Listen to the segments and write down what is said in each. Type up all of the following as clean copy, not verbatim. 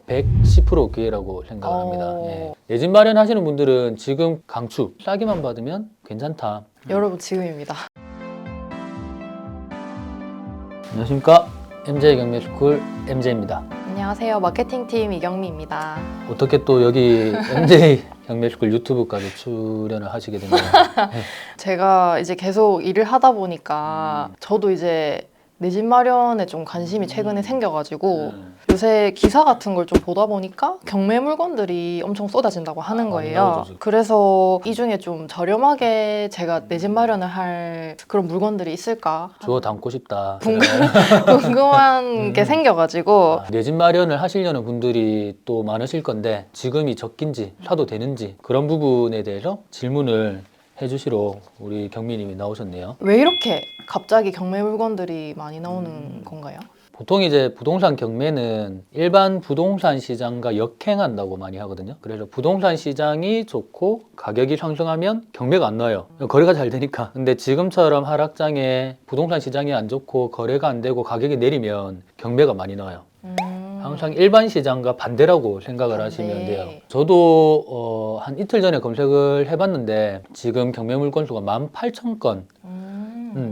110% 기회라고 생각을 합니다. 예. 내 집 마련하시는 분들은 지금 강추 싸게만 받으면 괜찮다. 여러분 지금입니다. 안녕하십니까? MJ 경매스쿨 MJ입니다. 안녕하세요. 마케팅팀 이경미입니다. 어떻게 또 여기 MJ 경매스쿨 유튜브까지 출연을 하시게 됐나요? 제가 이제 계속 일을 하다 보니까 저도 이제 내 집 마련에 좀 관심이 최근에 생겨가지고 요새 기사 같은 걸 좀 보다 보니까 경매 물건들이 엄청 쏟아진다고 하는 거예요. 나오죠. 그래서 이 중에 좀 저렴하게 제가 내 집 마련을 할 그런 물건들이 있을까 주워 담고 싶다. 궁금한 게 생겨가지고 내 집 마련을 하시려는 분들이 또 많으실 건데 지금이 적긴지 사도 되는지 그런 부분에 대해서 질문을 해주시러 우리 경미님이 나오셨네요. 왜 이렇게 갑자기 경매 물건들이 많이 나오는 건가요? 보통 이제 부동산 경매는 일반 부동산 시장과 역행한다고 많이 하거든요. 그래서 부동산 시장이 좋고 가격이 상승하면 경매가 안 나와요. 거래가 잘 되니까. 근데 지금처럼 하락장에 부동산 시장이 안 좋고 거래가 안 되고 가격이 내리면 경매가 많이 나와요. 항상 일반 시장과 반대라고 생각을 하시면 돼요. 저도 한 이틀 전에 검색을 해봤는데 지금 경매 물건 수가 18,000건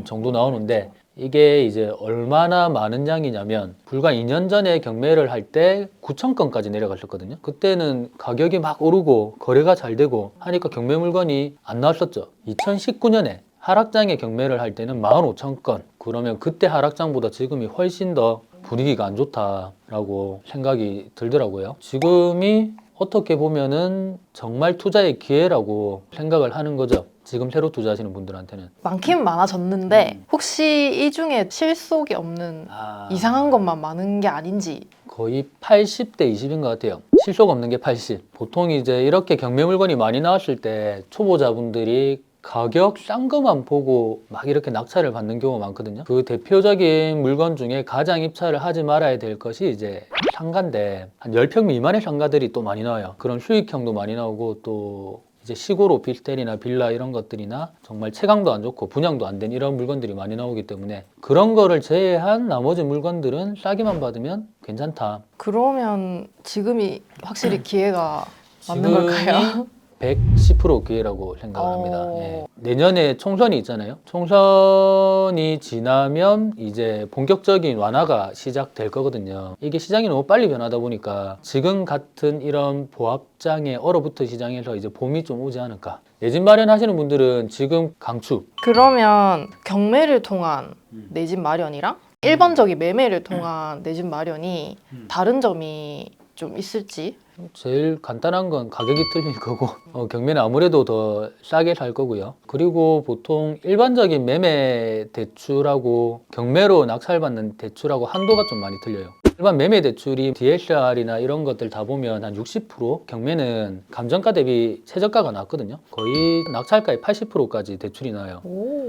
정도 나오는데 이게 이제 얼마나 많은 양이냐면 불과 2년 전에 경매를 할 때 9,000건까지 내려갔었거든요. 그때는 가격이 막 오르고 거래가 잘 되고 하니까 경매 물건이 안 나왔었죠. 2019년에 하락장에 경매를 할 때는 15,000건. 그러면 그때 하락장보다 지금이 훨씬 더 분위기가 안 좋다라고 생각이 들더라고요. 지금이 어떻게 보면은 정말 투자의 기회라고 생각을 하는 거죠. 지금 새로 투자하시는 분들한테는. 많긴 많아졌는데 혹시 이 중에 실속이 없는 이상한 것만 많은 게 아닌지. 거의 80대 20인 것 같아요. 실속 없는 게 80. 보통 이제 이렇게 경매 물건이 많이 나왔을 때 초보자분들이 가격 싼 것만 보고 막 이렇게 낙찰을 받는 경우가 많거든요. 그 대표적인 물건 중에 가장 입찰을 하지 말아야 될 것이 이제 상가인데 한 10평 미만의 상가들이 또 많이 나와요. 그런 수익형도 많이 나오고 또 이제 시골 오피스텔이나 빌라 이런 것들이나 정말 채광도 안 좋고 분양도 안 된 이런 물건들이 많이 나오기 때문에 그런 거를 제외한 나머지 물건들은 싸게만 받으면 괜찮다. 그러면 지금이 확실히 기회가 맞는 걸까요? 110% 기회라고 생각을 합니다. 예. 내년에 총선이 있잖아요. 총선이 지나면 이제 본격적인 완화가 시작될 거거든요. 이게 시장이 너무 빨리 변하다 보니까 지금 같은 이런 보합장에 얼어붙은 시장에서 이제 봄이 좀 오지 않을까. 내 집 마련하시는 분들은 지금 강추. 그러면 경매를 통한 내 집 마련이랑 일반적인 매매를 통한 내 집 마련이 다른 점이 좀 있을지. 제일 간단한 건 가격이 틀릴 거고 경매는 아무래도 더 싸게 살 거고요. 그리고 보통 일반적인 매매 대출하고 경매로 낙찰받는 대출하고 한도가 좀 많이 틀려요. 일반 매매 대출이 DSR이나 이런 것들 다 보면 한 60%, 경매는 감정가 대비 최저가가 나왔거든요. 거의 낙찰가의 80%까지 대출이 나와요.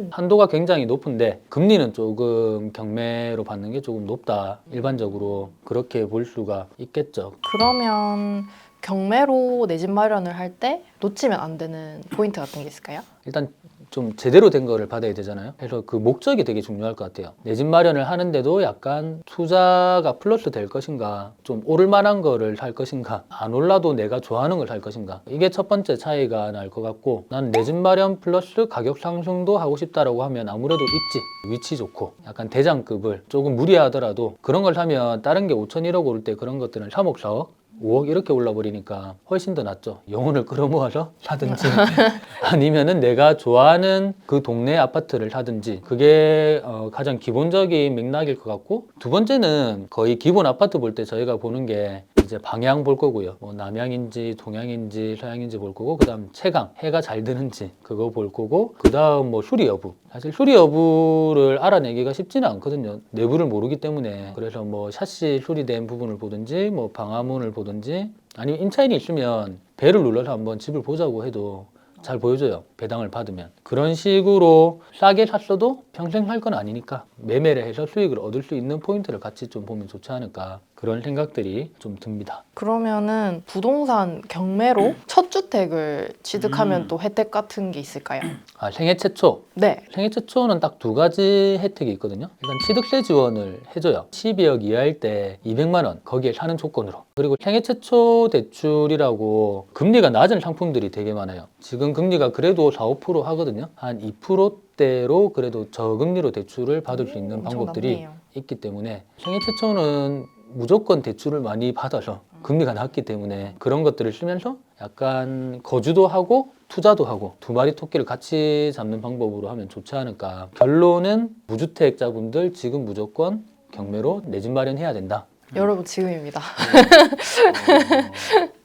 한도가 굉장히 높은데 금리는 조금 경매로 받는 게 조금 높다. 일반적으로 그렇게 볼 수가 있겠죠. 그러면 경매로 내 집 마련을 할 때 놓치면 안 되는 포인트 같은 게 있을까요? 일단 좀 제대로 된 거를 받아야 되잖아요. 그래서 그 목적이 되게 중요할 것 같아요. 내 집 마련을 하는데도 약간 투자가 플러스 될 것인가, 좀 오를 만한 거를 살 것인가, 안 올라도 내가 좋아하는 걸 살 것인가. 이게 첫 번째 차이가 날 것 같고, 난 내 집 마련 플러스 가격 상승도 하고 싶다라고 하면 아무래도 입지, 위치 좋고 약간 대장급을 조금 무리하더라도 그런 걸 사면 다른 게 5천 1억 오를 때 그런 것들은 3억 4억 5억 이렇게 올라버리니까 훨씬 더 낫죠. 영혼을 끌어모아서 사든지 아니면은 내가 좋아하는 그 동네 아파트를 사든지 그게 가장 기본적인 맥락일 것 같고, 두 번째는 거의 기본 아파트 볼 때 저희가 보는 게 이제 방향 볼 거고요. 뭐 남향인지 동향인지 서향인지 볼 거고, 그다음 채광, 해가 잘 드는지 그거 볼 거고, 그다음 뭐 수리 여부. 사실 수리 여부를 알아내기가 쉽지는 않거든요. 내부를 모르기 때문에. 그래서 뭐 샤시 수리된 부분을 보든지 뭐 방화문을 보든지 아니면 임차인이 있으면 배를 눌러서 한번 집을 보자고 해도 잘 보여줘요. 배당을 받으면. 그런 식으로 싸게 샀어도 평생 살 건 아니니까 매매를 해서 수익을 얻을 수 있는 포인트를 같이 좀 보면 좋지 않을까. 그런 생각들이 좀 듭니다. 그러면은 부동산 경매로 첫 주택을 취득하면 또 혜택 같은 게 있을까요? 생애 최초. 네. 생애 최초는 딱 두 가지 혜택이 있거든요. 일단 취득세 지원을 해줘요. 12억 이하일 때 200만 원 거기에 사는 조건으로. 그리고 생애 최초 대출이라고 금리가 낮은 상품들이 되게 많아요. 지금 금리가 그래도 4, 5% 하거든요. 한 2%대로 그래도 저금리로 대출을 받을 수 있는 엄청 방법들이 낮네요. 있기 때문에 생애 최초는 무조건 대출을 많이 받아서 금리가 낮기 때문에 그런 것들을 쓰면서 약간 거주도 하고 투자도 하고 두 마리 토끼를 같이 잡는 방법으로 하면 좋지 않을까. 결론은 무주택자분들 지금 무조건 경매로 내 집 마련해야 된다. 여러분 지금입니다.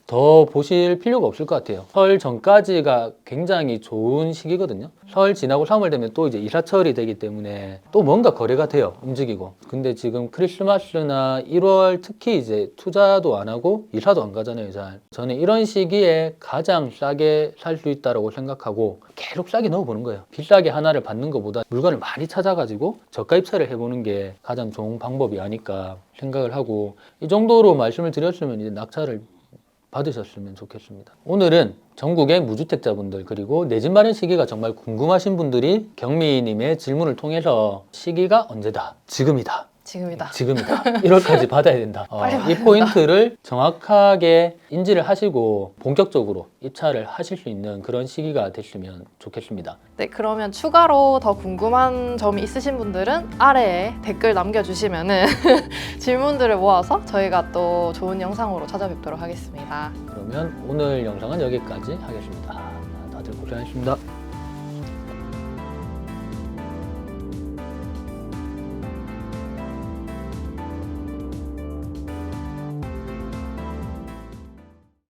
더 보실 필요가 없을 것 같아요. 설 전까지가 굉장히 좋은 시기거든요. 설 지나고 3월 되면 또 이제 이사철이 되기 때문에 또 뭔가 거래가 돼요. 움직이고. 근데 지금 크리스마스나 1월 특히 이제 투자도 안 하고 이사도 안 가잖아요, 잘. 저는 이런 시기에 가장 싸게 살 수 있다고 생각하고 계속 싸게 넣어보는 거예요. 비싸게 하나를 받는 것보다 물건을 많이 찾아가지고 저가 입찰을 해보는 게 가장 좋은 방법이 아닐까 생각을 하고 이 정도로 말씀을 드렸으면 이제 낙찰을 받으셨으면 좋겠습니다. 오늘은 전국의 무주택자분들 그리고 내 집 마련 시기가 정말 궁금하신 분들이 경미님의 질문을 통해서 시기가 언제다? 지금이다. 지금이다. 1월까지 받아야 된다. 빨리 받아야 이 포인트를 정확하게 인지를 하시고 본격적으로 입찰을 하실 수 있는 그런 시기가 됐으면 좋겠습니다. 네, 그러면 추가로 더 궁금한 점이 있으신 분들은 아래에 댓글 남겨주시면은 질문들을 모아서 저희가 또 좋은 영상으로 찾아뵙도록 하겠습니다. 그러면 오늘 영상은 여기까지 하겠습니다. 다들 고생하셨습니다.